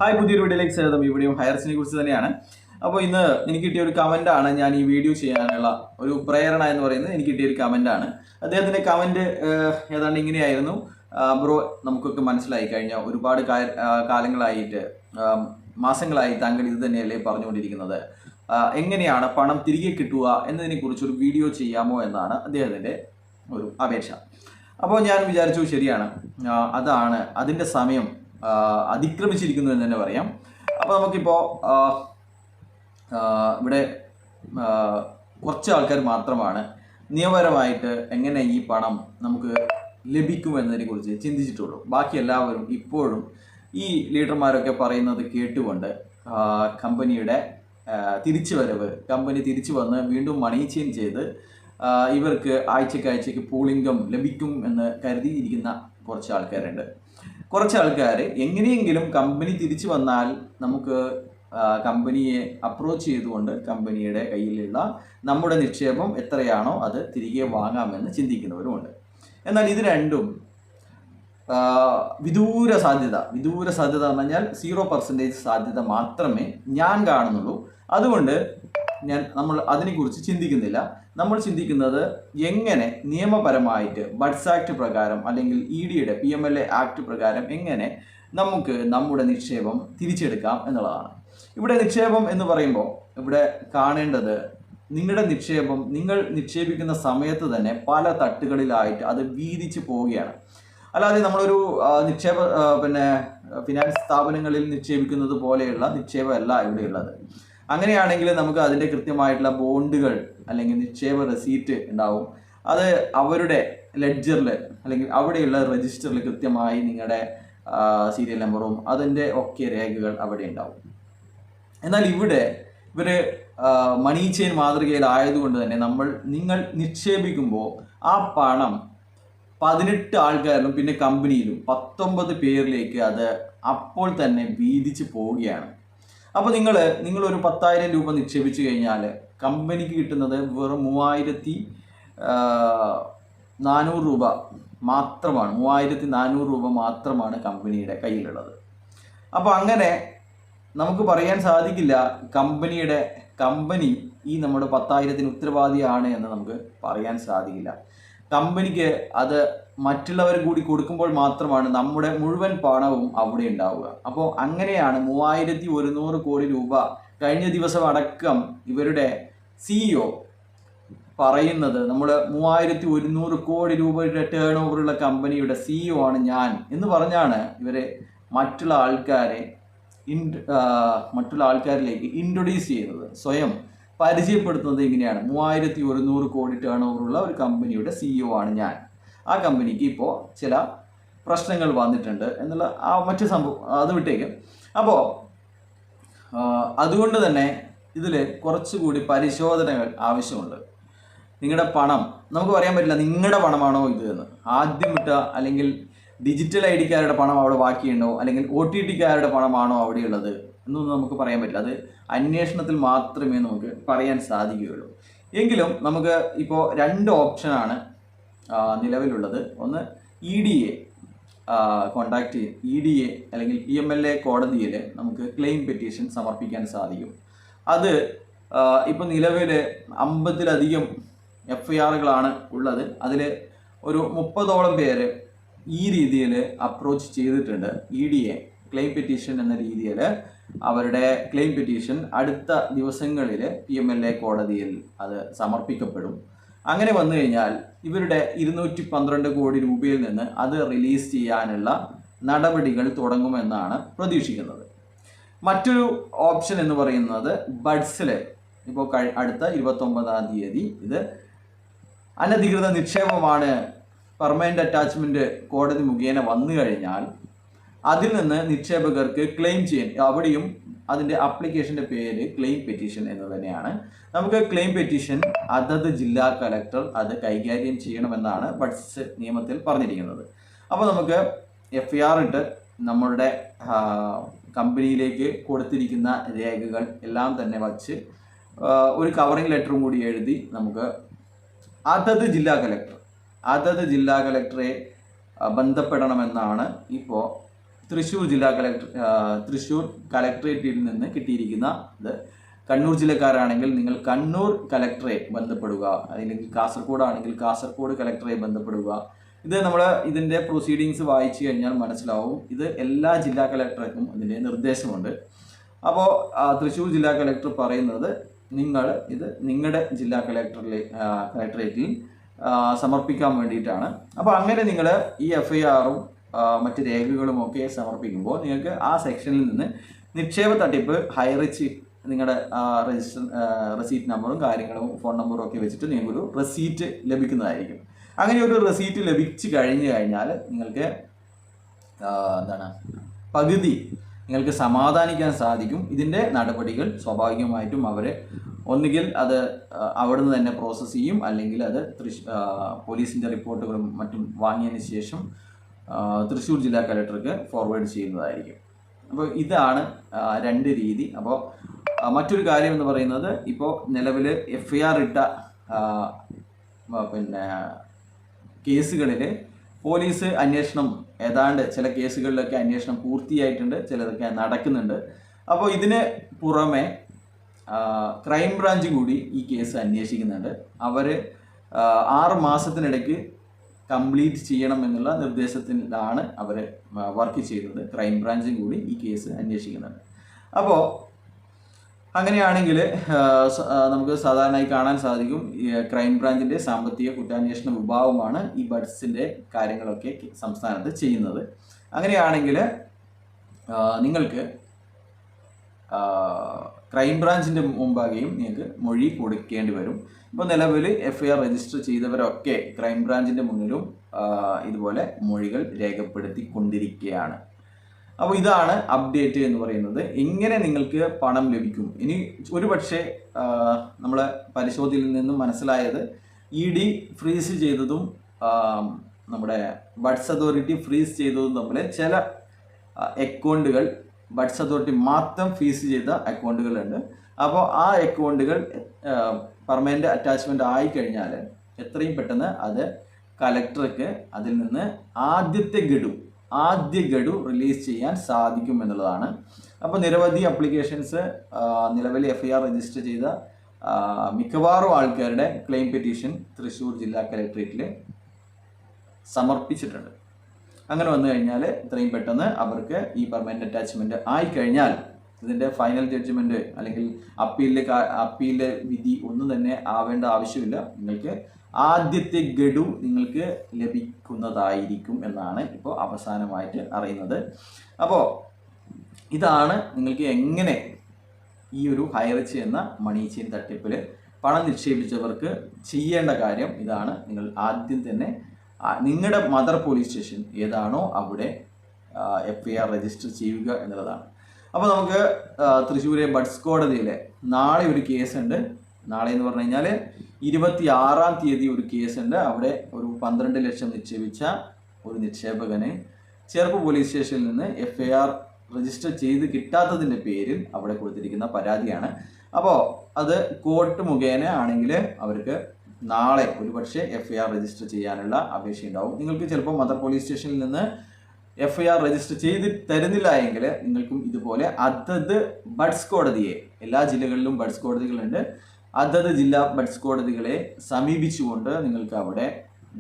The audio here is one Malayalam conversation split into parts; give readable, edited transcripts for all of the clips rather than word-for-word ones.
ഹായ്, പുതിയൊരു വീഡിയോയിലേക്ക് സ്വാഗതം. ഈ വീഡിയോ ഹയർസിനെ കുറിച്ച് തന്നെയാണ്. അപ്പോൾ ഇന്ന് എനിക്ക് കിട്ടിയ ഒരു കമൻ്റാണ് ഞാൻ ഈ വീഡിയോ ചെയ്യാനുള്ള ഒരു പ്രേരണ എന്ന് പറയുന്നത്. എനിക്ക് കിട്ടിയ ഒരു കമൻ്റാണ്. അദ്ദേഹത്തിൻ്റെ കമൻറ്റ് ഏതാണ്ട് ഇങ്ങനെയായിരുന്നു: ബ്രോ, നമുക്കൊക്കെ മനസ്സിലായി കഴിഞ്ഞ ഒരുപാട് കാലങ്ങളായിട്ട്, മാസങ്ങളായി താങ്കൾ ഇത് തന്നെയല്ലേ പറഞ്ഞുകൊണ്ടിരിക്കുന്നത്. എങ്ങനെയാണ് പണം തിരികെ കിട്ടുക എന്നതിനെക്കുറിച്ചൊരു വീഡിയോ ചെയ്യാമോ എന്നാണ് അദ്ദേഹത്തിൻ്റെ ഒരു അപേക്ഷ. അപ്പോൾ ഞാൻ വിചാരിച്ചു, ശരിയാണ്, അതാണ് അതിൻ്റെ സമയം അതിക്രമിച്ചിരിക്കുന്നു എന്ന് തന്നെ പറയാം. അപ്പോൾ നമുക്കിപ്പോൾ ഇവിടെ കുറച്ച് ആൾക്കാർ മാത്രമാണ് നിയമപരമായിട്ട് എങ്ങനെ ഈ പണം നമുക്ക് ലഭിക്കുമെന്നതിനെ കുറിച്ച് ചിന്തിച്ചിട്ടുള്ളൂ. ബാക്കി എല്ലാവരും ഇപ്പോഴും ഈ ലീഡർമാരൊക്കെ പറയുന്നത് കേട്ടുകൊണ്ട് കമ്പനിയുടെ തിരിച്ചുവരവ്, കമ്പനി തിരിച്ചു വന്ന് വീണ്ടും മണി ചെയിൻ ചെയ്ത് ഇവർക്ക് ആഴ്ചയ്ക്ക് പൂൾ ഇൻകം ലഭിക്കും എന്ന് കരുതിയിരിക്കുന്ന കുറച്ച് ആൾക്കാരുണ്ട്. കുറച്ച് ആൾക്കാർ എങ്ങനെയെങ്കിലും കമ്പനി തിരിച്ചു വന്നാൽ നമുക്ക് കമ്പനിയെ അപ്രോച്ച് ചെയ്തുകൊണ്ട് കമ്പനിയുടെ കയ്യിലുള്ള നമ്മുടെ നിക്ഷേപം എത്രയാണോ അത് തിരികെ വാങ്ങാമെന്ന് ചിന്തിക്കുന്നവരുമുണ്ട്. എന്നാൽ ഇത് രണ്ടും വിദൂര സാധ്യത എന്ന് പറഞ്ഞാൽ 0% സാധ്യത മാത്രമേ ഞാൻ കാണുന്നുള്ളൂ. അതുകൊണ്ട് നമ്മൾ അതിനെക്കുറിച്ച് ചിന്തിക്കുന്നില്ല. നമ്മൾ ചിന്തിക്കുന്നത് എങ്ങനെ നിയമപരമായിട്ട് ബഡ്സ് ആക്ട് പ്രകാരം അല്ലെങ്കിൽ EDയുടെ PMLA ആക്ട് പ്രകാരം എങ്ങനെ നമുക്ക് നമ്മുടെ നിക്ഷേപം തിരിച്ചെടുക്കാം എന്നുള്ളതാണ്. ഇവിടെ നിക്ഷേപം എന്ന് പറയുമ്പോൾ ഇവിടെ കാണേണ്ടത്, നിങ്ങളുടെ നിക്ഷേപം നിങ്ങൾ നിക്ഷേപിക്കുന്ന സമയത്ത് തന്നെ പല തട്ടുകളിലായിട്ട് അത് വീതിച്ച് പോവുകയാണ്. അല്ലാതെ നമ്മളൊരു നിക്ഷേപ ഫിനാൻസ് സ്ഥാപനങ്ങളിൽ നിക്ഷേപിക്കുന്നത് പോലെയുള്ള നിക്ഷേപമല്ല ഇവിടെയുള്ളത്. അങ്ങനെയാണെങ്കിൽ നമുക്ക് അതിൻ്റെ കൃത്യമായിട്ടുള്ള ബോണ്ടുകൾ അല്ലെങ്കിൽ നിക്ഷേപ റെസീറ്റ് ഉണ്ടാവും. അത് അവരുടെ ലെഡ്ജറിൽ അല്ലെങ്കിൽ അവിടെയുള്ള രജിസ്റ്ററിൽ കൃത്യമായി നിങ്ങളുടെ സീരിയൽ നമ്പറും അതിൻ്റെ ഒക്കെ രേഖകൾ അവിടെ ഉണ്ടാവും. എന്നാൽ ഇവിടെ ഇവർ മണി ചെയിൻ മാതൃകയിലായതുകൊണ്ട് തന്നെ നിങ്ങൾ നിക്ഷേപിക്കുമ്പോൾ ആ പണം 18 ആൾക്കാരിലും പിന്നെ കമ്പനിയിലും 19 പേരിലേക്ക് അത് അപ്പോൾ തന്നെ വീതിച്ച് പോവുകയാണ്. അപ്പോൾ നിങ്ങളൊരു 10,000 രൂപ നിക്ഷേപിച്ചു കഴിഞ്ഞാൽ കമ്പനിക്ക് കിട്ടുന്നത് വെറും 3,400 രൂപ മാത്രമാണ്. 3,400 രൂപ മാത്രമാണ് കമ്പനിയുടെ കയ്യിലുള്ളത്. അപ്പോൾ അങ്ങനെ നമുക്ക് പറയാൻ സാധിക്കില്ല കമ്പനി ഈ നമ്മുടെ 10,000-ന് ഉത്തരവാദിയാണ് എന്ന് നമുക്ക് പറയാൻ സാധിക്കില്ല. കമ്പനിക്ക് അത് മറ്റുള്ളവർ കൂടി കൊടുക്കുമ്പോൾ മാത്രമാണ് നമ്മുടെ മുഴുവൻ പണവും അവിടെ ഉണ്ടാവുക. അപ്പോൾ അങ്ങനെയാണ് 3,100 കോടി രൂപ കഴിഞ്ഞ ദിവസം അടക്കം ഇവരുടെ CEO പറയുന്നത്, നമ്മൾ 3,100 കോടി രൂപയുടെ ടേൺ ഓവറുള്ള കമ്പനിയുടെ CEO ആണ് ഞാൻ എന്ന് പറഞ്ഞാണ് ഇവരെ മറ്റുള്ള ആൾക്കാരിലേക്ക് ഇൻട്രൊഡ്യൂസ് ചെയ്യുന്നത്, സ്വയം പരിചയപ്പെടുത്തുന്നത് ഇങ്ങനെയാണ്: 3,100 കോടി ടേൺ ഓവറുള്ള ഒരു കമ്പനിയുടെ CEO ആണ് ഞാൻ. ആ കമ്പനിക്ക് ഇപ്പോൾ ചില പ്രശ്നങ്ങൾ വന്നിട്ടുണ്ട് എന്നുള്ള മറ്റു സംഭവം അത് വിട്ടേക്കും. അപ്പോൾ അതുകൊണ്ട് തന്നെ ഇതിൽ കുറച്ചുകൂടി പരിശോധനകൾ ആവശ്യമുണ്ട്. നിങ്ങളുടെ പണം നമുക്ക് പറയാൻ പറ്റില്ല നിങ്ങളുടെ പണമാണോ ഇത് എന്ന്. ആദ്യം അല്ലെങ്കിൽ ഡിജിറ്റൽ ID-ക്കാരുടെ പണം അവിടെ ബാക്കിയുണ്ടോ അല്ലെങ്കിൽ OTT-ക്കാരുടെ പണമാണോ അവിടെയുള്ളത് എന്നൊന്നും നമുക്ക് പറയാൻ പറ്റില്ല. അത് അന്വേഷണത്തിൽ മാത്രമേ നമുക്ക് പറയാൻ സാധിക്കുകയുള്ളൂ. എങ്കിലും നമുക്ക് ഇപ്പോൾ 2 ഓപ്ഷനാണ് നിലവിലുള്ളത്. ഒന്ന്, EDയെ കോണ്ടാക്ട് ചെയ്യും. EDA അല്ലെങ്കിൽ PMLA കോടതിയിൽ നമുക്ക് ക്ലെയിം പെറ്റീഷൻ സമർപ്പിക്കാൻ സാധിക്കും. അത് ഇപ്പോൾ നിലവിൽ 50-ലധികം FIRകളാണ് ഉള്ളത്. അതിൽ ഒരു 30ഓളം പേര് ഈ രീതിയിൽ അപ്രോച്ച് ചെയ്തിട്ടുണ്ട്. EDയെ ക്ലെയിം പെറ്റീഷൻ എന്ന രീതിയിൽ അവരുടെ ക്ലെയിം പെറ്റീഷൻ അടുത്ത ദിവസങ്ങളിൽ PMLA കോടതിയിൽ അത് സമർപ്പിക്കപ്പെടും. അങ്ങനെ വന്നു കഴിഞ്ഞാൽ ഇവരുടെ 212 കോടി രൂപയിൽ നിന്ന് അത് റിലീസ് ചെയ്യാനുള്ള നടപടികൾ തുടങ്ങുമെന്നാണ് പ്രതീക്ഷിക്കുന്നത്. മറ്റൊരു ഓപ്ഷൻ എന്ന് പറയുന്നത് ബഡ്സിൽ ഇപ്പോൾ അടുത്ത 29-ാം തീയതി ഇത് അനധികൃത നിക്ഷേപമാണ്, പെർമനന്റ് അറ്റാച്ച്മെന്റ് കോടതി മുഖേന വന്നു കഴിഞ്ഞാൽ അതിൽ നിന്ന് നിക്ഷേപകർക്ക് ക്ലെയിം ചെയ്യാൻ, അവിടെയും അതിൻ്റെ ആപ്ലിക്കേഷൻ്റെ പേര് ക്ലെയിം പെറ്റീഷൻ എന്ന് തന്നെയാണ്. നമുക്ക് ക്ലെയിം പെറ്റീഷൻ അതത് ജില്ലാ കലക്ടർ അത് കൈകാര്യം ചെയ്യണമെന്നാണ് ബഡ്സ് നിയമത്തിൽ പറഞ്ഞിരിക്കുന്നത്. അപ്പോൾ നമുക്ക് FIR ഇട്ട് നമ്മളുടെ കമ്പനിയിലേക്ക് കൊടുത്തിരിക്കുന്ന രേഖകൾ എല്ലാം തന്നെ വച്ച് ഒരു കവറിംഗ് ലെറ്ററും കൂടി എഴുതി നമുക്ക് അതത് ജില്ലാ കലക്ടറെ ബന്ധപ്പെടണമെന്നാണ് ഇപ്പോൾ തൃശ്ശൂർ തൃശ്ശൂർ കലക്ട്രേറ്റിൽ നിന്ന് കിട്ടിയിരിക്കുന്ന ഇത്. കണ്ണൂർ ജില്ലക്കാരാണെങ്കിൽ നിങ്ങൾ കണ്ണൂർ കലക്ടറെ ബന്ധപ്പെടുക, അല്ലെങ്കിൽ കാസർഗോഡ് ആണെങ്കിൽ കാസർഗോഡ് കലക്ടറെ ബന്ധപ്പെടുക. ഇത് നമ്മൾ ഇതിൻ്റെ പ്രൊസീഡിങ്സ് വായിച്ചു കഴിഞ്ഞാൽ മനസ്സിലാവും. ഇത് എല്ലാ ജില്ലാ കലക്ടർക്കും ഇതിൻ്റെ നിർദ്ദേശമുണ്ട്. അപ്പോൾ തൃശ്ശൂർ ജില്ലാ കലക്ടർ പറയുന്നത് നിങ്ങൾ ഇത് നിങ്ങളുടെ ജില്ലാ കലക്ടറേറ്റിൽ സമർപ്പിക്കാൻ വേണ്ടിയിട്ടാണ്. അപ്പോൾ അങ്ങനെ നിങ്ങൾ ഈ FIR-ഉം മറ്റ് രേഖകളും ഒക്കെ സമർപ്പിക്കുമ്പോൾ നിങ്ങൾക്ക് ആ സെക്ഷനിൽ നിന്ന് നിക്ഷേപ തട്ടിപ്പ് ഹൈറിച്ച് നിങ്ങളുടെ റെസീറ്റ് നമ്പറും കാര്യങ്ങളും ഫോൺ നമ്പറും ഒക്കെ വെച്ചിട്ട് നിങ്ങൾക്കൊരു റെസീറ്റ് ലഭിക്കുന്നതായിരിക്കും. അങ്ങനെ ഒരു റെസീറ്റ് ലഭിച്ചു കഴിഞ്ഞാൽ നിങ്ങൾക്ക് പകുതി നിങ്ങൾക്ക് സമാധാനിക്കാൻ സാധിക്കും. ഇതിൻ്റെ നടപടികൾ സ്വാഭാവികമായിട്ടും അവർ ഒന്നുകിൽ അത് അവിടുന്ന് തന്നെ പ്രോസസ്സ് ചെയ്യും, അല്ലെങ്കിൽ അത് പോലീസിൻ്റെ റിപ്പോർട്ടുകളും മറ്റും വാങ്ങിയതിന് ശേഷം തൃശ്ശൂർ ജില്ലാ കലക്ടർക്ക് ഫോർവേഡ് ചെയ്യുന്നതായിരിക്കും. അപ്പോൾ ഇതാണ് രണ്ട് രീതി. അപ്പോൾ മറ്റൊരു കാര്യം എന്ന് പറയുന്നത്, ഇപ്പോൾ നിലവിൽ FIR ഇട്ട കേസുകളിൽ പോലീസ് അന്വേഷണം ഏതാണ്ട് ചില കേസുകളിലൊക്കെ അന്വേഷണം പൂർത്തിയായിട്ടുണ്ട്, ചിലതൊക്കെ നടക്കുന്നുണ്ട്. അപ്പോൾ ഇതിന് പുറമെ ക്രൈംബ്രാഞ്ച് കൂടി ഈ കേസ് അന്വേഷിക്കുന്നുണ്ട്. അവർ 6 മാസത്തിനിടയ്ക്ക് കംപ്ലീറ്റ് ചെയ്യണം എന്നുള്ള നിർദ്ദേശത്തിലാണ് അവർ വർക്ക് ചെയ്യുന്നത്. ക്രൈംബ്രാഞ്ചും കൂടി ഈ കേസ് അന്വേഷിക്കുന്നുണ്ട്. അപ്പോൾ അങ്ങനെയാണെങ്കിൽ നമുക്ക് സാധാരണയായി കാണാൻ സാധിക്കും, ക്രൈംബ്രാഞ്ചിൻ്റെ സാമ്പത്തിക കുറ്റാന്വേഷണ വിഭാഗമാണ് ഈ ബഡ്സിൻ്റെ കാര്യങ്ങളൊക്കെ സംസ്ഥാനത്ത് ചെയ്യുന്നത്. അങ്ങനെയാണെങ്കിൽ നിങ്ങൾക്ക് ക്രൈംബ്രാഞ്ചിൻ്റെ മുമ്പാകെയും നിങ്ങൾക്ക് മൊഴി കൊടുക്കേണ്ടി വരും. ഇപ്പോൾ നിലവിൽ FIR രജിസ്റ്റർ ചെയ്തവരൊക്കെ ക്രൈംബ്രാഞ്ചിൻ്റെ മുന്നിലും ഇതുപോലെ മൊഴികൾ രേഖപ്പെടുത്തിക്കൊണ്ടിരിക്കുകയാണ്. അപ്പോൾ ഇതാണ് അപ്ഡേറ്റ് എന്ന് പറയുന്നത്. എങ്ങനെ നിങ്ങൾക്ക് പണം ലഭിക്കും? ഇനി ഒരു പക്ഷേ നമ്മളെ പരിശോധനയിൽ നിന്നും മനസ്സിലായത് ED ഫ്രീസ് ചെയ്തതും നമ്മുടെ ബഡ്സ് അതോറിറ്റി ഫ്രീസ് ചെയ്തതും തമ്മിൽ ചില അക്കൗണ്ടുകൾ ബഡ്സ് അതോറിറ്റി മാത്രം ഫ്രീസ് ചെയ്ത അക്കൗണ്ടുകളുണ്ട്. അപ്പോൾ ആ അക്കൗണ്ടുകൾ പെർമനൻ്റ് അറ്റാച്ച്മെൻ്റ് ആയിക്കഴിഞ്ഞാൽ എത്രയും പെട്ടെന്ന് അത് കലക്ടർക്ക് അതിൽ നിന്ന് ആദ്യ ഗഡു റിലീസ് ചെയ്യാൻ സാധിക്കും എന്നുള്ളതാണ്. അപ്പോൾ നിരവധി അപ്ലിക്കേഷൻസ് നിലവിൽ FIR രജിസ്റ്റർ ചെയ്ത മിക്കവാറും ആൾക്കാരുടെ ക്ലെയിം പെറ്റീഷൻ തൃശ്ശൂർ ജില്ലാ കലക്ട്രേറ്റിൽ സമർപ്പിച്ചിട്ടുണ്ട്. അങ്ങനെ വന്നു കഴിഞ്ഞാൽ എത്രയും പെട്ടെന്ന് അവർക്ക് ഈ പെർമനൻ്റ് അറ്റാച്ച്മെൻറ്റ് ആയിക്കഴിഞ്ഞാൽ ഇതിൻ്റെ ഫൈനൽ ജഡ്ജ്മെൻറ്റ് അല്ലെങ്കിൽ അപ്പീലിലെ വിധി ഒന്നും തന്നെ ആവേണ്ട ആവശ്യമില്ല. നിങ്ങൾക്ക് ആദ്യത്തെ ഗഡു നിങ്ങൾക്ക് ലഭിക്കുന്നതായിരിക്കും എന്നാണ് ഇപ്പോൾ അവസാനമായിട്ട് അറിയുന്നത്. അപ്പോൾ ഇതാണ് നിങ്ങൾക്ക് എങ്ങനെ ഈ ഒരു ഹൈറിച്ച് എന്ന മണി ചെയിൻ തട്ടിപ്പിൽ പണം നിക്ഷേപിച്ചവർക്ക് ചെയ്യേണ്ട കാര്യം ഇതാണ്. നിങ്ങൾ ആദ്യം തന്നെ നിങ്ങളുടെ മദർ പോലീസ് സ്റ്റേഷൻ ഏതാണോ അവിടെ FIR രജിസ്റ്റർ ചെയ്യുക എന്നുള്ളതാണ്. അപ്പോൾ നമുക്ക് തൃശ്ശൂരെ ബഡ്സ് കോടതിയിലെ നാളെ ഒരു കേസുണ്ട്. നാളെ എന്ന് പറഞ്ഞു കഴിഞ്ഞാൽ 26-ാം തീയതി ഒരു കേസുണ്ട്. അവിടെ ഒരു 12 ലക്ഷം നിക്ഷേപിച്ച ഒരു നിക്ഷേപകന് ചെറുപ്പ് പോലീസ് സ്റ്റേഷനിൽ നിന്ന് FIR രജിസ്റ്റർ ചെയ്ത് കിട്ടാത്തതിൻ്റെ പേരിൽ അവിടെ കൊടുത്തിരിക്കുന്ന പരാതിയാണ്. അപ്പോൾ അത് കോർട്ട് മുഖേന ആണെങ്കിൽ അവർക്ക് നാളെ ഒരുപക്ഷെ FIR രജിസ്റ്റർ ചെയ്യാനുള്ള അപേക്ഷ ഉണ്ടാവും. നിങ്ങൾക്ക് ചിലപ്പോൾ മദർ പോലീസ് സ്റ്റേഷനിൽ നിന്ന് FIR രജിസ്റ്റർ ചെയ്ത് തരുന്നില്ല എങ്കിൽ നിങ്ങൾക്കും ഇതുപോലെ അതത് ബഡ്സ് കോടതിയെ, എല്ലാ ജില്ലകളിലും ബഡ്സ് കോടതികളുണ്ട്, അതത് ജില്ലാ ബഡ്സ് കോടതികളെ സമീപിച്ചുകൊണ്ട് നിങ്ങൾക്ക് അവിടെ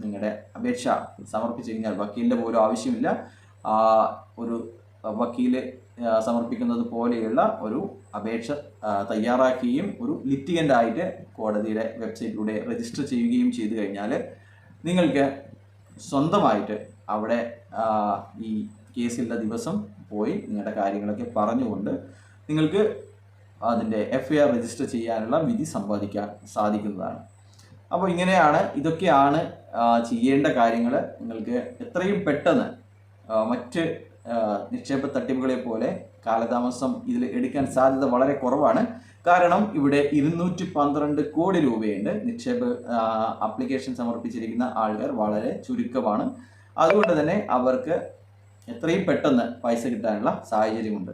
നിങ്ങളുടെ അപേക്ഷ സമർപ്പിച്ചു കഴിഞ്ഞാൽ വക്കീലിൻ്റെ പോലും ആവശ്യമില്ല. ഒരു വക്കീല് സമർപ്പിക്കുന്നത് പോലെയുള്ള ഒരു അപേക്ഷ തയ്യാറാക്കുകയും ഒരു ലിറ്റിഗൻ്റായിട്ട് കോടതിയുടെ വെബ്സൈറ്റിലൂടെ രജിസ്റ്റർ ചെയ്യുകയും ചെയ്തു കഴിഞ്ഞാൽ നിങ്ങൾക്ക് സ്വന്തമായിട്ട് അവിടെ ഈ കേസുള്ള ദിവസം പോയി നിങ്ങളുടെ കാര്യങ്ങളൊക്കെ പറഞ്ഞുകൊണ്ട് നിങ്ങൾക്ക് അതിൻ്റെ FIR രജിസ്റ്റർ ചെയ്യാനുള്ള വിധി സമ്പാദിക്കാൻ സാധിക്കുന്നതാണ്. അപ്പോൾ ഇതൊക്കെയാണ് ചെയ്യേണ്ട കാര്യങ്ങൾ. നിങ്ങൾക്ക് എത്രയും പെട്ടെന്ന് മറ്റ് നിക്ഷേപ തട്ടിപ്പുകളെ പോലെ കാലതാമസം ഇതിൽ എടുക്കാൻ സാധ്യത വളരെ കുറവാണ്. കാരണം ഇവിടെ 212 കോടി രൂപയുണ്ട്. നിക്ഷേപ ആപ്ലിക്കേഷൻ സമർപ്പിച്ചിരിക്കുന്ന ആൾക്കാർ വളരെ ചുരുക്കമാണ്. അതുകൊണ്ട് തന്നെ അവർക്ക് എത്രയും പെട്ടെന്ന് പൈസ കിട്ടാനുള്ള സാഹചര്യമുണ്ട്.